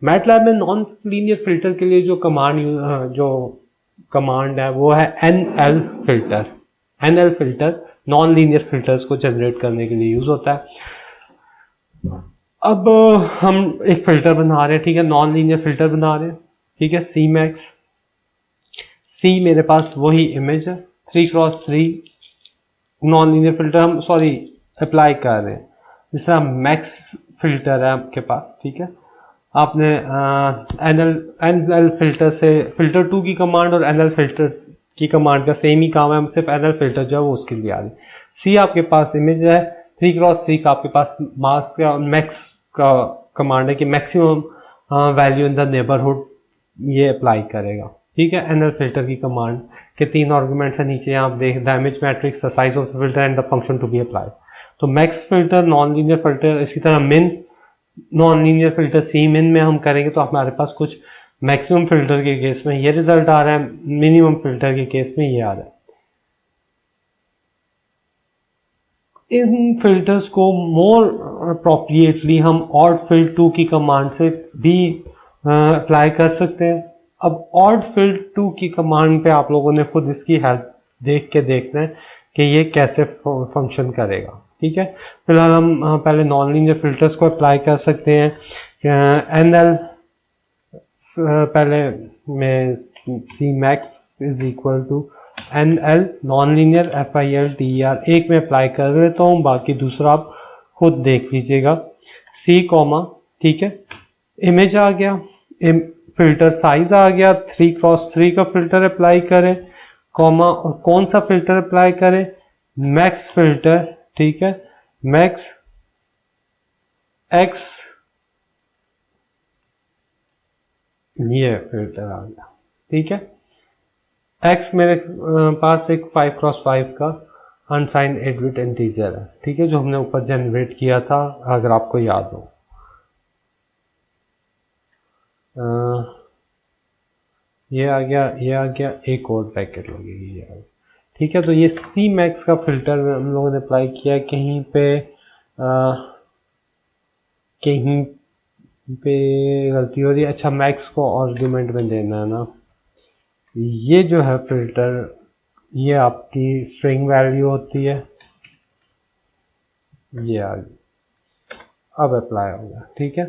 मैटलैब में नॉन लीनियर फिल्टर के लिए जो कमांड है वो है NL filter. NL filter non linear filters को जनरेट करने के लिए यूज होता है। अब हम एक फिल्टर बना रहे हैं, ठीक है, नॉन लीनियर फिल्टर बना रहे हैं, ठीक है, C मेरे पास वही इमेज है, 3 क्रॉस 3 नॉन लीनियर फिल्टर हम अप्लाई कर रहे हैं। जिस तरह मैक्स फिल्टर है आपके पास, ठीक है, आपने NL फिल्टर से फिल्टर 2 की कमांड और NL फिल्टर की कमांड का सेम ही काम है, हम सिर्फ NL फिल्टर जो है वो उसके लिए आ रही है। C आपके पास इमेज है, 3 क्रॉस 3 का आपके पास मास्क का मैक्स का कमांड है कि maximum value in the neighbourhood ये अप्लाई करेगा, ठीक है। NL फिल्टर की कमांड के 3 आर्गुमेंट्स है, नीचे आप देख the image matrix, the size of the filter and the function to be applied. तो max filter non linear filter, इसी तरह मिन नॉन लीनियर फिल्टर C मिन में हम करेंगे तो हमारे पास कुछ मैक्सिमम फिल्टर के केस में ये रिजल्ट आ रहा है, मिनिमम फिल्टर के केस में ये आ रहा है। इन फिल्टर्स को मोर अप्रोप्रिएटली हम ऑड फिल 2 की कमांड से भी अप्लाई कर सकते हैं। अब ऑड फिल 2 की कमांड पे आप लोगों ने खुद इसकी हेल्प देख के देखना है कि ये कैसे फंक्शन करेगा। ठीक है, फिलहाल हम पहले नॉन लीनियर फिल्टर्स को अप्लाई कर सकते हैं। NL पहले मैं C max is equal to NL non linear FILTER एक में अप्लाई कर लेता हूँ, बाकी दूसरा आप खुद देख लीजिएगा। C कॉमा, ठीक है, इमेज आ गया, फिल्टर साइज आ गया, 3x3 का फिल्टर अप्लाई करें, कॉमा, और कौन सा फिल्टर अप्लाई करें, मैक्स फिल्टर। ठीक है, मैक्स एक्स, ये फिल्टर आ गया। ठीक है, एक्स मेरे पास एक 5x5 का अनसाइंड 8-बिट इंटीजर है। ठीक है, जो हमने ऊपर जनरेट किया था, अगर आपको याद हो। ये आ गया, ये आ गया, एक और ब्रैकेट लगेगी ये। ठीक है, तो ये सी मैक्स का फिल्टर हम लोगों ने अप्लाई किया। कहीं पे गलती हो रही है। अच्छा, मैक्स को आर्गुमेंट में देना है ना। ये जो है फिल्टर, ये आपकी स्ट्रिंग वैल्यू होती है, ये आ गई, अब अप्लाई होगा। ठीक है,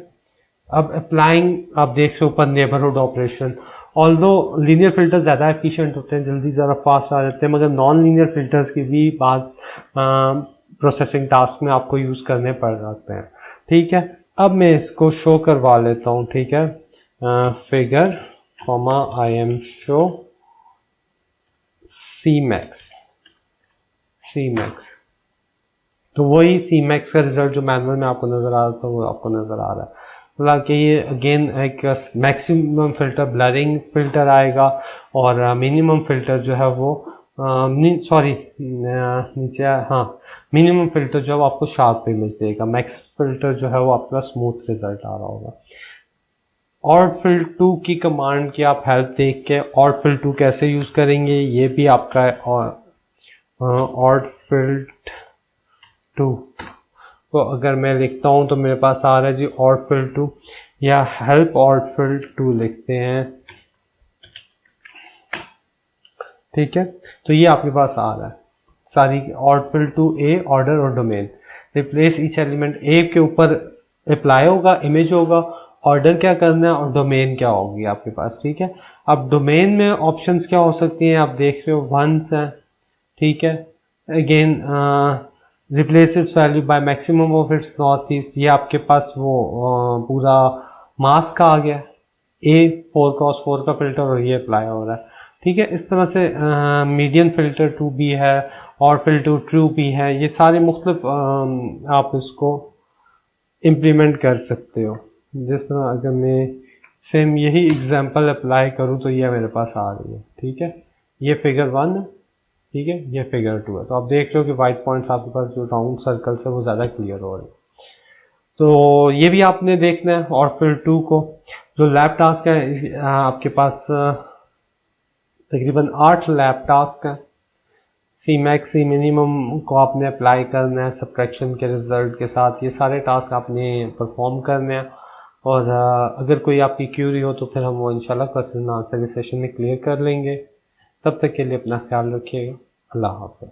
अब अप्लाइंग, आप देख रहे हो ऊपर neighbourhood operation. Although linear filter ज़्यादा एफिशिएंट होते हैं, जल्दी ज़रा फास्ट आ जाते हैं, मगर नॉन लीनियर फिल्टर्स की भी बात प्रोसेसिंग टास्क में आपको यूज़ करने पड़ जाते हैं। ठीक है, अब मैं इसको शो करवा लेता हूँ। ठीक है, figure comma IM show C Max, तो वही सी मैक्स का रिजल्ट जो मैनुअल में आपको नज़र आ रहा था वो आपको नज़र आ रहा है। फिलहाल कि ये अगेन एक मैक्सिमम फिल्टर ब्लरिंग फिल्टर आएगा, और मिनिमम फिल्टर जो है वो नीचे, हाँ, मिनिमम फिल्टर जो है वो आपको शार्प इमेज देगा, मैक्स फिल्टर जो है वो आपका स्मूथ रिजल्ट आ रहा होगा। और फिल 2 की कमांड की आप हेल्प देख के और फिल 2 कैसे यूज करेंगे ये भी आपका, और फिल 2 तो अगर मैं लिखता हूं तो मेरे पास आ रहा है जी और फिल 2, या हेल्प और फिल 2 लिखते हैं। ठीक है, तो ये आपके पास आ रहा है सारी और फिल 2 ए ऑर्डर और डोमेन। रिप्लेस ईच एलिमेंट, ए के ऊपर अप्लाई होगा, इमेज होगा, ऑर्डर क्या करना है और डोमेन क्या होगी आपके पास। ठीक है, अब डोमेन में ऑप्शंस क्या हो सकती हैं, आप देख रहे हो वंस है। ठीक है, again replace it's value by maximum of its north east, ये आपके पास वो पूरा मास्क आ गया, ए 4x4 का फिल्टर और ये अप्लाई हो रहा है। ठीक है, इस तरह से मीडियन फिल्टर 2 भी है और फिल्टर 2 भी है, ये सारे मुख्तलिफ आप इसको इम्प्लीमेंट कर सकते हो। जिस तरह अगर मैं सेम यही एग्जांपल अप्लाई करूँ तो ये मेरे पास आ रही है। ठीक है, ये फिगर 1 है, ठीक है, ये फिगर 2 है। तो आप देख रहे हो कि वाइट पॉइंट्स आपके पास जो राउंड सर्कल है वो ज़्यादा क्लियर हो रहे हैं। तो ये भी आपने देखना है। और फिर 2 को जो लैब टास्क है आपके पास तकरीबन 8 लैब टास्क हैं। सी मैक्स सी मिनिमम को आपने अप्लाई करना है सब्ट्रैक्शन के रिजल्ट के साथ, ये सारे टास्क आपने परफॉर्म करने हैं। और अगर कोई आपकी क्यूरी हो तो फिर हम वो इंशाल्लाह क्वेश्चन आंसर के सेशन में क्लियर कर लेंगे। तब तक के लिए अपना ख्याल रखिएगा। अल्लाह हाफ़िज़।